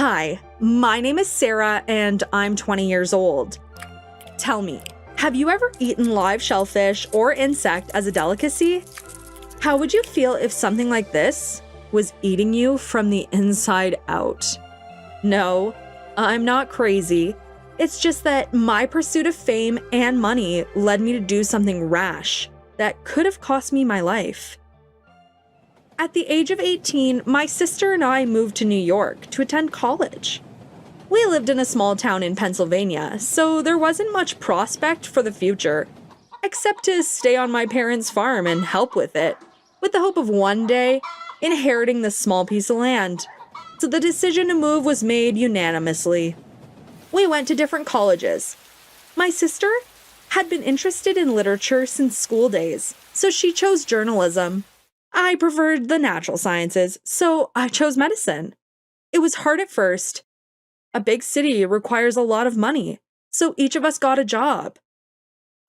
Hi, my name is Sarah and I'm 20 years old. Tell me, have you ever eaten live shellfish or insect as a delicacy? How would you feel if something like this was eating you from the inside out? No, I'm not crazy. It's just that my pursuit of fame and money led me to do something rash that could have cost me my life. At the age of 18, my sister and I moved to New York to attend college. We lived in a small town in Pennsylvania, so there wasn't much prospect for the future, except to stay on my parents' farm and help with it, with the hope of one day inheriting this small piece of land. So the decision to move was made unanimously. We went to different colleges. My sister had been interested in literature since school days, so she chose journalism. I preferred the natural sciences, so I chose medicine. It was hard at first. A big city requires a lot of money, so each of us got a job.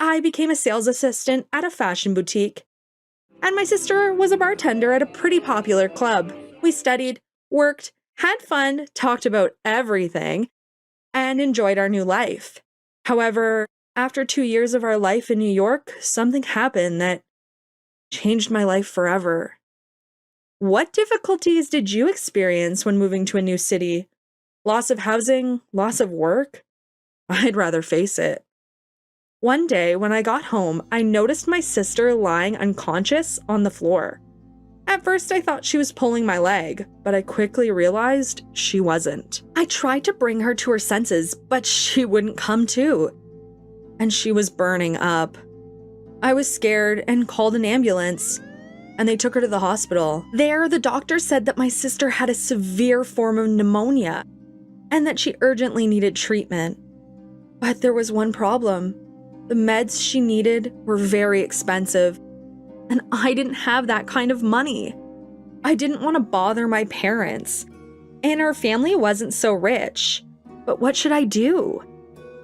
I became a sales assistant at a fashion boutique, and my sister was a bartender at a pretty popular club. We studied, worked, had fun, talked about everything, and enjoyed our new life. However, after 2 years of our life in New York, something happened that changed my life forever. What difficulties did you experience when moving to a new city? Loss of housing? Loss of work? I'd rather face it. One day, when I got home, I noticed my sister lying unconscious on the floor. At first, I thought she was pulling my leg, but I quickly realized she wasn't. I tried to bring her to her senses, but she wouldn't come to. And she was burning up. I was scared and called an ambulance, and they took her to the hospital. There, the doctor said that my sister had a severe form of pneumonia and that she urgently needed treatment. But there was one problem. The meds she needed were very expensive, and I didn't have that kind of money. I didn't want to bother my parents, and our family wasn't so rich. But what should I do?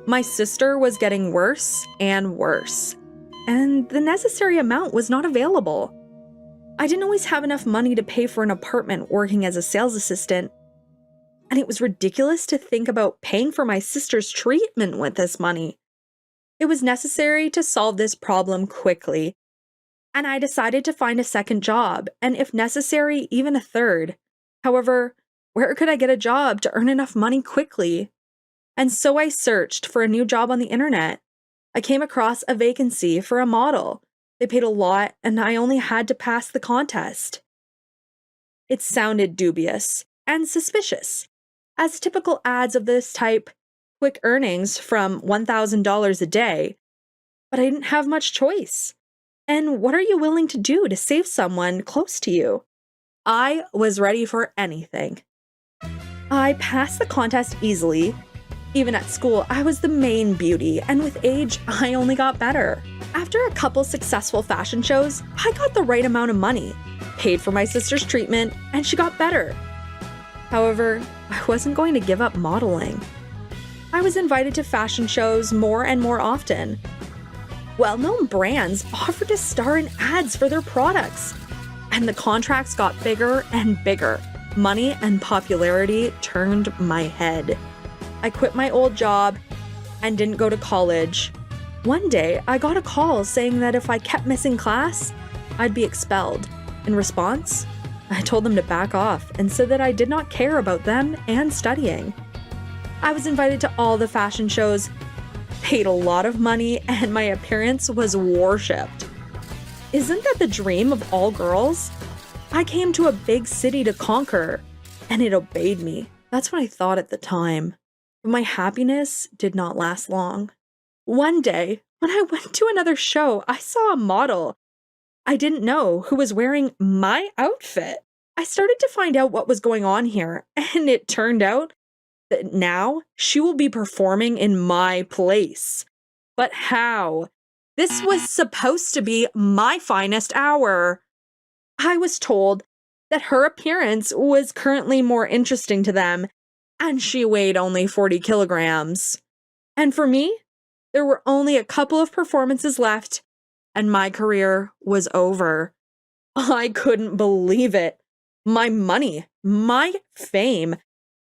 My sister was getting worse and worse, and the necessary amount was not available. I didn't always have enough money to pay for an apartment working as a sales assistant, and it was ridiculous to think about paying for my sister's treatment with this money. It was necessary to solve this problem quickly, and I decided to find a second job, and if necessary, even a third. However, where could I get a job to earn enough money quickly? And so I searched for a new job on the internet. I came across a vacancy for a model. They paid a lot, and I only had to pass the contest. It sounded dubious and suspicious, as typical ads of this type, quick earnings from $1,000 a day, but I didn't have much choice. And what are you willing to do to save someone close to you? I was ready for anything. I passed the contest easily. Even at school, I was the main beauty, and with age, I only got better. After a couple successful fashion shows, I got the right amount of money, paid for my sister's treatment, and she got better. However, I wasn't going to give up modeling. I was invited to fashion shows more and more often. Well-known brands offered to star in ads for their products, and the contracts got bigger and bigger. Money and popularity turned my head. I quit my old job and didn't go to college. One day, I got a call saying that if I kept missing class, I'd be expelled. In response, I told them to back off and said that I did not care about them and studying. I was invited to all the fashion shows, paid a lot of money, and my appearance was worshipped. Isn't that the dream of all girls? I came to a big city to conquer, and it obeyed me. That's what I thought at the time. But my happiness did not last long. One day, when I went to another show, I saw a model I didn't know who was wearing my outfit. I started to find out what was going on here, and it turned out that now she will be performing in my place. But how? This was supposed to be my finest hour. I was told that her appearance was currently more interesting to them, and she weighed only 40 kilograms. And for me, there were only a couple of performances left, and my career was over. I couldn't believe it. My money, my fame,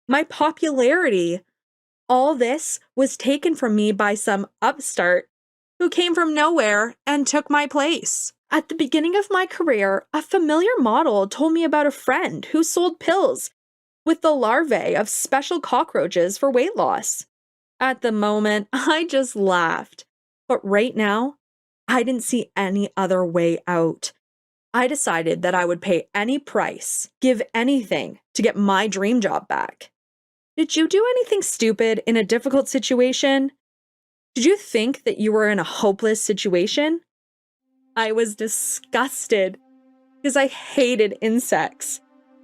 my popularity. All this was taken from me by some upstart who came from nowhere and took my place. At the beginning of my career, a familiar model told me about a friend who sold pills with the larvae of special cockroaches for weight loss. At the moment, I just laughed. But right now, I didn't see any other way out. I decided that I would pay any price, give anything to get my dream job back. Did you do anything stupid in a difficult situation? Did you think that you were in a hopeless situation? I was disgusted because I hated insects.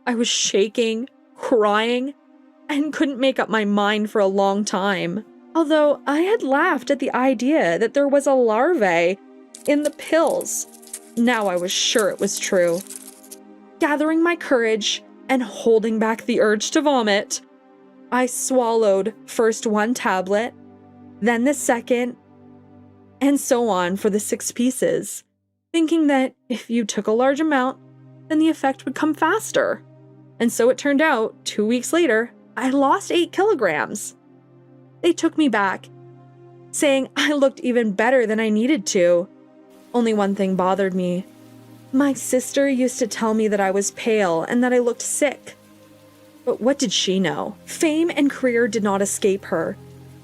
I was shaking, crying, and couldn't make up my mind for a long time. Although I had laughed at the idea that there was a larvae in the pills. Now I was sure it was true. Gathering my courage and holding back the urge to vomit, I swallowed first one tablet, then the second, and so on for the 6 pieces, thinking that if you took a large amount, then the effect would come faster. And so it turned out, 2 weeks later, I lost 8 kilograms. They took me back, saying I looked even better than I needed to. Only one thing bothered me. My sister used to tell me that I was pale and that I looked sick. But what did she know? Fame and career did not escape her.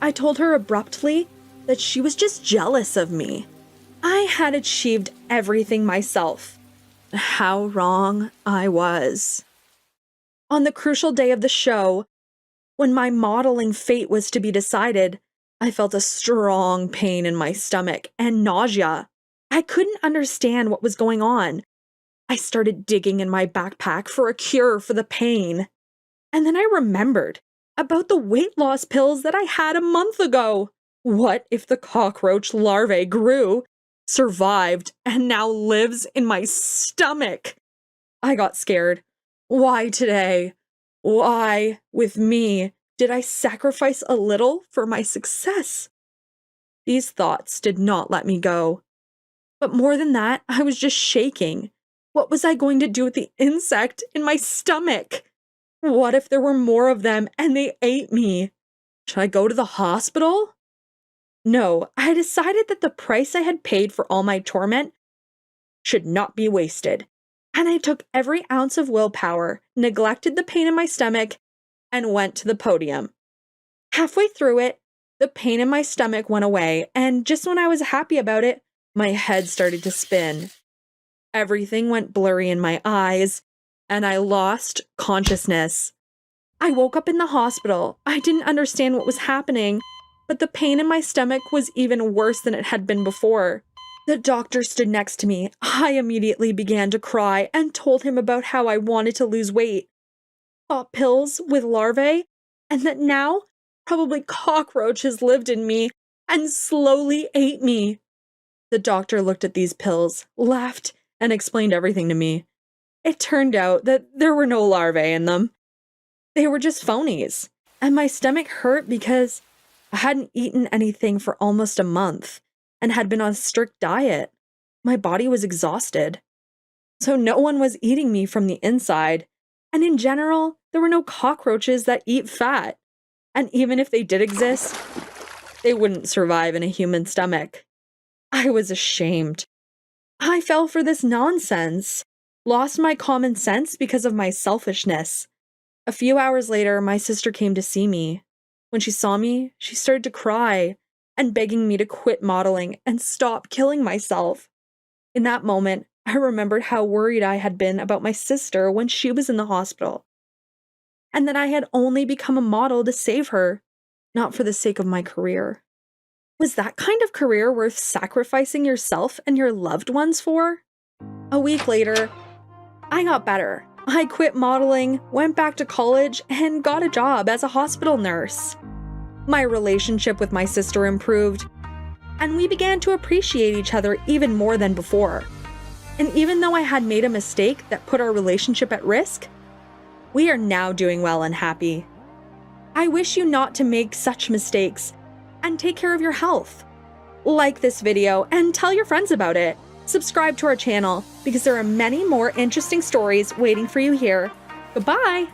I told her abruptly that she was just jealous of me. I had achieved everything myself. How wrong I was. On the crucial day of the show, when my modeling fate was to be decided, I felt a strong pain in my stomach and nausea. I couldn't understand what was going on. I started digging in my backpack for a cure for the pain. And then I remembered about the weight loss pills that I had a month ago. What if the cockroach larvae grew, survived, and now lives in my stomach? I got scared. Why today? Why, with me, did I sacrifice a little for my success? These thoughts did not let me go. But more than that, I was just shaking. What was I going to do with the insect in my stomach? What if there were more of them and they ate me? Should I go to the hospital? No, I decided that the price I had paid for all my torment should not be wasted. And I took every ounce of willpower, neglected the pain in my stomach, and went to the podium. Halfway through it, the pain in my stomach went away, and just when I was happy about it, my head started to spin. Everything went blurry in my eyes, and I lost consciousness. I woke up in the hospital. I didn't understand what was happening, but the pain in my stomach was even worse than it had been before. The doctor stood next to me. I immediately began to cry and told him about how I wanted to lose weight, got pills with larvae, and that now probably cockroaches lived in me and slowly ate me. The doctor looked at these pills, laughed, and explained everything to me. It turned out that there were no larvae in them. They were just phonies, and my stomach hurt because I hadn't eaten anything for almost a month and had been on a strict diet. My body was exhausted. So no one was eating me from the inside, and in general, there were no cockroaches that eat fat. And even if they did exist, they wouldn't survive in a human stomach. I was ashamed. I fell for this nonsense, lost my common sense because of my selfishness. A few hours later, my sister came to see me. When she saw me, she started to cry and begging me to quit modeling and stop killing myself. In that moment, I remembered how worried I had been about my sister when she was in the hospital, and that I had only become a model to save her, not for the sake of my career. Was that kind of career worth sacrificing yourself and your loved ones for? A week later, I got better. I quit modeling, went back to college, and got a job as a hospital nurse. My relationship with my sister improved, and we began to appreciate each other even more than before. And even though I had made a mistake that put our relationship at risk, we are now doing well and happy. I wish you not to make such mistakes and take care of your health. Like this video and tell your friends about it. Subscribe to our channel because there are many more interesting stories waiting for you here. Goodbye!